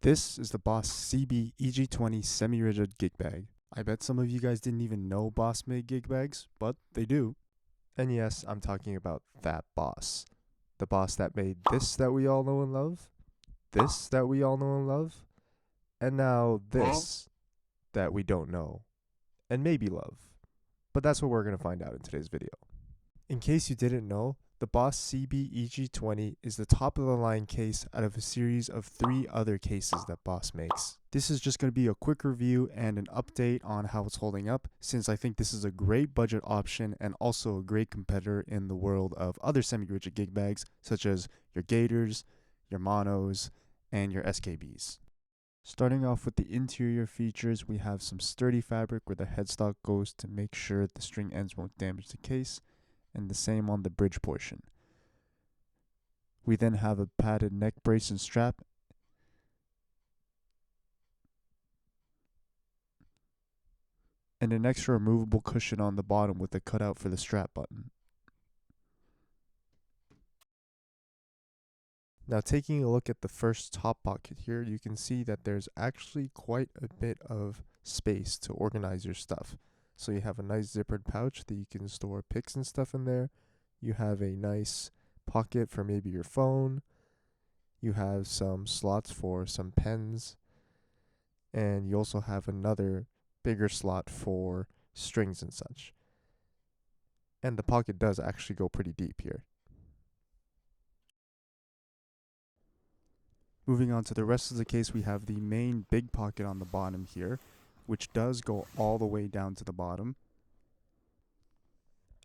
This is the Boss CB-EG20 Semi-Rigid Gig Bag. I bet some of you guys didn't even know Boss made gig bags, but they do. And yes, I'm talking about that Boss. The Boss that made this that we all know and love, this that we all know and love, and now this that we don't know and maybe love. But that's what we're going to find out in today's video. In case you didn't know, the Boss CB-EG20 is the top of the line case out of a series of 3 other cases that Boss makes. This is just going to be a quick review and an update on how it's holding up, since I think this is a great budget option and also a great competitor in the world of other semi-rigid gig bags such as your Gators, your Monos, and your SKBs. Starting off with the interior features, we have some sturdy fabric where the headstock goes to make sure the string ends won't damage the case, and the same on the bridge portion. We then have a padded neck brace and strap, and an extra removable cushion on the bottom with a cutout for the strap button. Now taking a look at the first top pocket here, you can see that there's actually quite a bit of space to organize your stuff. So you have a nice zippered pouch that you can store pics and stuff in there. You have a nice pocket for maybe your phone. You have some slots for some pens. And you also have another bigger slot for strings and such. And the pocket does actually go pretty deep here. Moving on to the rest of the case, we have the main big pocket on the bottom here, which does go all the way down to the bottom.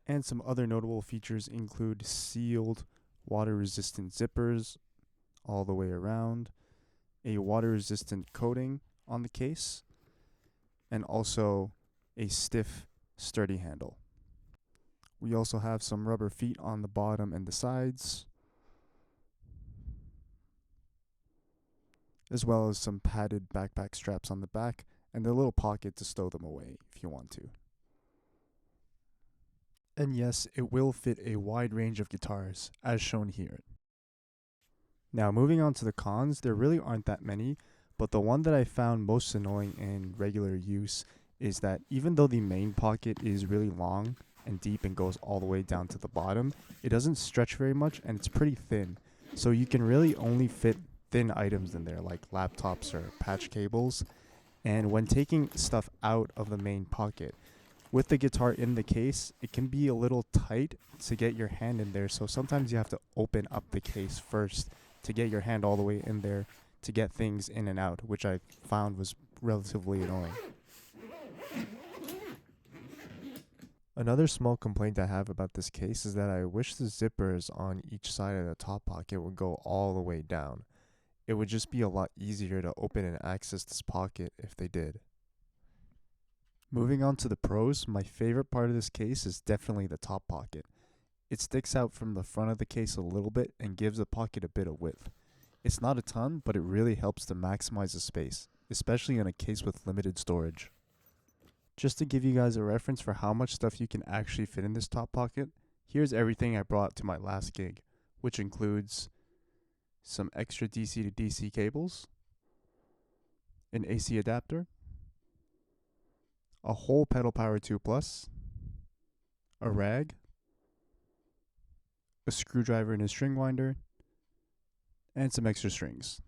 And some other notable features include sealed water-resistant zippers all the way around, a water-resistant coating on the case, and also a stiff, sturdy handle. We also have some rubber feet on the bottom and the sides, as well as some padded backpack straps on the back, and a little pocket to stow them away if you want to. And yes, it will fit a wide range of guitars, as shown here. Now moving on to the cons, there really aren't that many, but the one that I found most annoying in regular use is that even though the main pocket is really long and deep and goes all the way down to the bottom, it doesn't stretch very much and it's pretty thin. So you can really only fit thin items in there like laptops or patch cables. And when taking stuff out of the main pocket, with the guitar in the case, it can be a little tight to get your hand in there. So sometimes you have to open up the case first to get your hand all the way in there to get things in and out, which I found was relatively annoying. Another small complaint I have about this case is that I wish the zippers on each side of the top pocket would go all the way down. It would just be a lot easier to open and access this pocket if they did. Moving on to the pros, my favorite part of this case is definitely the top pocket. It sticks out from the front of the case a little bit and gives the pocket a bit of width. It's not a ton, but it really helps to maximize the space, especially in a case with limited storage. Just to give you guys a reference for how much stuff you can actually fit in this top pocket, here's everything I brought to my last gig, which includes some extra DC to DC cables, an AC adapter, a whole pedal power 2 plus, a rag, a screwdriver and a string winder, and some extra strings.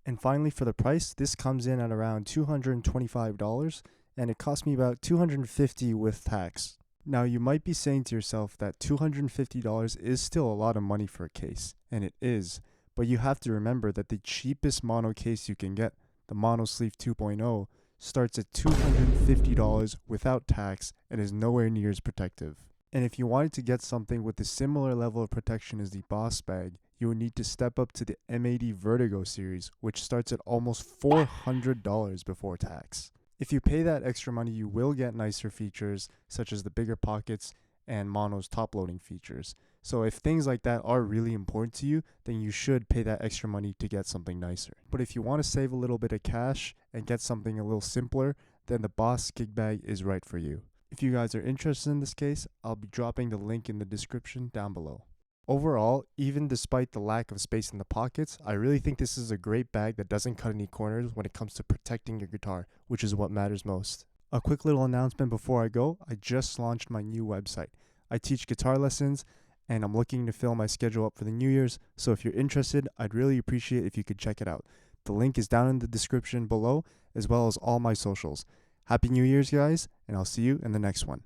And finally, for the price, this comes in at around $225, and it cost me about $250 with tax. Now you might be saying to yourself that $250 is still a lot of money for a case, and it is, but you have to remember that the cheapest mono case you can get, the Mono Sleeve 2.0, starts at $250 without tax and is nowhere near as protective. And if you wanted to get something with a similar level of protection as the Boss bag, you would need to step up to the M80 Vertigo series, which starts at almost $400 before tax. If you pay that extra money, you will get nicer features, such as the bigger pockets and Mono's top-loading features. So if things like that are really important to you, then you should pay that extra money to get something nicer. But if you want to save a little bit of cash and get something a little simpler, then the Boss gig bag is right for you. If you guys are interested in this case, I'll be dropping the link in the description down below. Overall, even despite the lack of space in the pockets, I really think this is a great bag that doesn't cut any corners when it comes to protecting your guitar, which is what matters most. A quick little announcement before I go, I just launched my new website. I teach guitar lessons, and I'm looking to fill my schedule up for the New Year's, so if you're interested, I'd really appreciate if you could check it out. The link is down in the description below, as well as all my socials. Happy New Year's, guys, and I'll see you in the next one.